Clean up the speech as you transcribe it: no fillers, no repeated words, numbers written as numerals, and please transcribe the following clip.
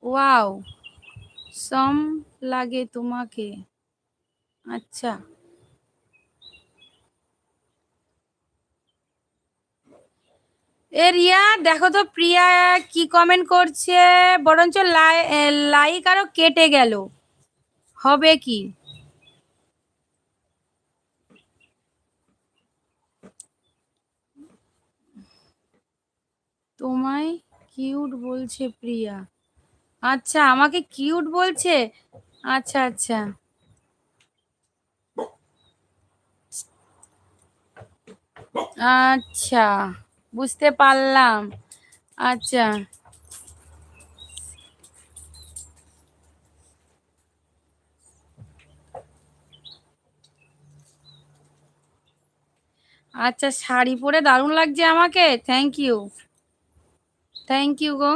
Wow, সম লাগে তোমাকে। আচ্ছা, এ রিয়া দেখো তো প্রিয়া কি কমেন্ট করছে, বরঞ্চ লাইক আরো কেটে গেল, হবে কি? তোমায় কিউট বলছে প্রিয়া? আচ্ছা, আমাকে কিউট বলছে। আচ্ছা আচ্ছা, আচ্ছা, বুঝতে পারলাম। আচ্ছা আচ্ছা, শাড়ি পরে দারুণ লাগছে আমাকে, thank you, thank you go.